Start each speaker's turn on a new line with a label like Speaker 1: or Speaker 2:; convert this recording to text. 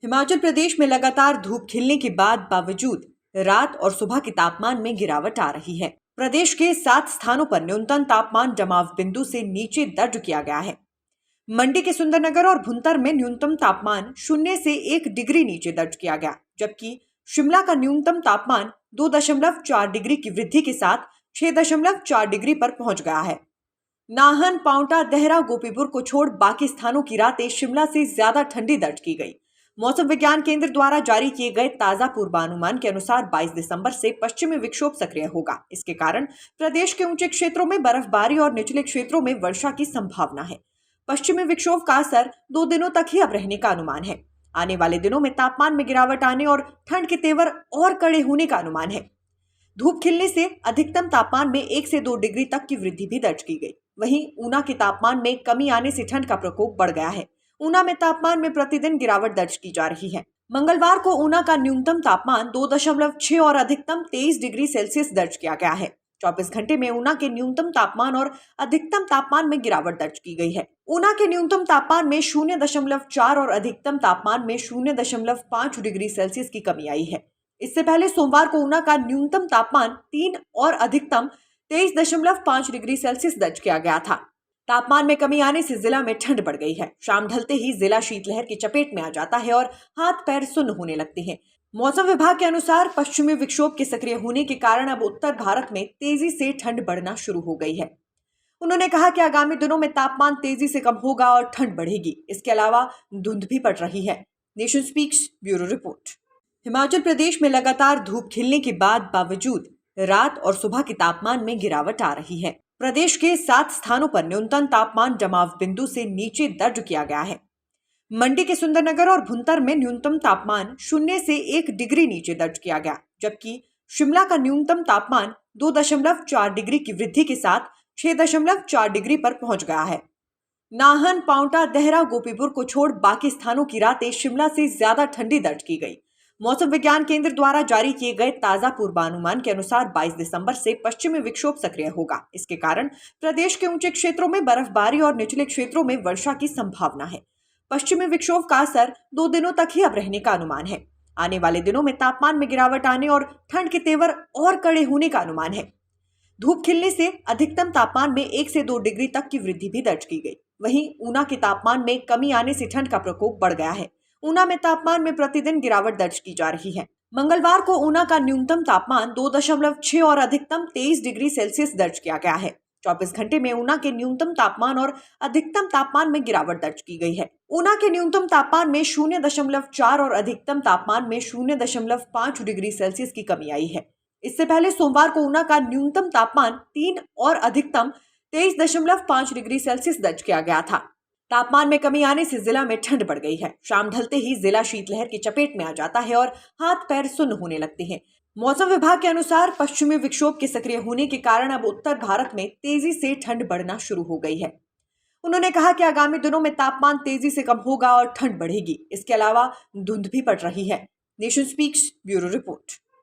Speaker 1: हिमाचल प्रदेश में लगातार धूप खिलने के बावजूद रात और सुबह के तापमान में गिरावट आ रही है। प्रदेश के 7 स्थानों पर न्यूनतम तापमान जमाव बिंदु से नीचे दर्ज किया गया है। मंडी के सुंदरनगर और भुंतर में न्यूनतम तापमान 0 से 1 डिग्री नीचे दर्ज किया गया, जबकि शिमला का न्यूनतम तापमान 2.4 डिग्री की वृद्धि के साथ 6.4 डिग्री पर पहुंच गया है। नाहन, पांवटा, देहरा, गोपीपुर को छोड़ बाकी स्थानों की रातें शिमला से ज्यादा ठंडी दर्ज की गई। मौसम विज्ञान केंद्र द्वारा जारी किए गए ताजा पूर्वानुमान के अनुसार 22 दिसंबर से पश्चिमी विक्षोभ सक्रिय होगा। इसके कारण प्रदेश के ऊंचे क्षेत्रों में बर्फबारी और निचले क्षेत्रों में वर्षा की संभावना है। पश्चिमी विक्षोभ का असर 2 दिनों तक ही अब रहने का अनुमान है। आने वाले दिनों में तापमान में गिरावट आने और ठंड के तेवर और कड़े होने का अनुमान है। धूप खिलने से अधिकतम तापमान में 1 से 2 डिग्री तक की वृद्धि भी दर्ज की गई। वहीं ऊना के तापमान में कमी आने से ठंड का प्रकोप बढ़ गया है। ऊना में तापमान में प्रतिदिन गिरावट दर्ज की जा रही है। मंगलवार को ऊना का न्यूनतम तापमान 2.6 और अधिकतम 23 डिग्री सेल्सियस दर्ज किया गया है। 24 घंटे में ऊना के न्यूनतम तापमान और अधिकतम तापमान में गिरावट दर्ज की गई है। ऊना के न्यूनतम तापमान में 0.4 और अधिकतम तापमान में 0.5 डिग्री सेल्सियस की कमी आई है। इससे पहले सोमवार को ऊना का न्यूनतम तापमान 3 और अधिकतम 23.5 डिग्री सेल्सियस दर्ज किया गया था। तापमान में कमी आने से जिला में ठंड बढ़ गई है। शाम ढलते ही जिला शीतलहर की चपेट में आ जाता है और हाथ पैर सुन्न होने लगते हैं। मौसम विभाग के अनुसार पश्चिमी विक्षोभ के सक्रिय होने के कारण अब उत्तर भारत में तेजी से ठंड बढ़ना शुरू हो गई है। उन्होंने कहा कि आगामी दिनों में तापमान तेजी से कम होगा और ठंड बढ़ेगी। इसके अलावा धुंध भी पड़ रही है। Nation speaks bureau report. Himachal Pradesh में लगातार धूप खिलने के बावजूद रात और सुबह के तापमान में गिरावट आ रही है। प्रदेश के 7 स्थानों पर न्यूनतम तापमान जमाव बिंदु से नीचे दर्ज किया गया है। मंडी के सुंदरनगर और भुंतर में न्यूनतम तापमान 0 से 1 डिग्री नीचे दर्ज किया गया, जबकि शिमला का न्यूनतम तापमान 2.4 डिग्री की वृद्धि के साथ 6.4 डिग्री पर पहुंच गया है। नाहन, पांवटा, देहरा, गोपीपुर को छोड़ बाकी स्थानों की रातें शिमला से ज्यादा ठंडी दर्ज की गई। मौसम विज्ञान केंद्र द्वारा जारी किए गए ताजा पूर्वानुमान के अनुसार 22 दिसंबर से पश्चिमी विक्षोभ सक्रिय होगा। इसके कारण प्रदेश के ऊंचे क्षेत्रों में बर्फबारी और निचले क्षेत्रों में वर्षा की संभावना है। पश्चिमी विक्षोभ का असर 2 दिनों तक ही अब रहने का अनुमान है। आने वाले दिनों में तापमान में गिरावट आने और ठंड के तेवर और कड़े होने का अनुमान है। धूप खिलने से अधिकतम तापमान में 1 से 2 डिग्री तक की वृद्धि भी दर्ज की गई। वहीं ऊना के तापमान में कमी आने से ठंड का प्रकोप बढ़ गया है। ऊना में तापमान में प्रतिदिन गिरावट दर्ज की जा रही है। मंगलवार को ऊना का न्यूनतम तापमान 2.6 और अधिकतम 23 डिग्री सेल्सियस दर्ज किया गया है। 24 घंटे में ऊना के न्यूनतम तापमान और अधिकतम तापमान में गिरावट दर्ज की गई है। ऊना के न्यूनतम तापमान में 0.4 और अधिकतम तापमान में 0.5 डिग्री सेल्सियस की कमी आई है। इससे पहले सोमवार को ऊना का न्यूनतम तापमान 3 और अधिकतम 23.5 डिग्री सेल्सियस दर्ज किया गया था। तापमान में कमी आने से जिला में ठंड बढ़ गई है। शाम ढलते ही जिला शीतलहर की चपेट में आ जाता है और हाथ पैर सुन्न होने लगते हैं। मौसम विभाग के अनुसार पश्चिमी विक्षोभ के सक्रिय होने के कारण अब उत्तर भारत में तेजी से ठंड बढ़ना शुरू हो गई है। उन्होंने कहा कि आगामी दिनों में तापमान तेजी से कम होगा और ठंड बढ़ेगी। इसके अलावा धुंध भी पड़ रही है। Nation speaks bureau report.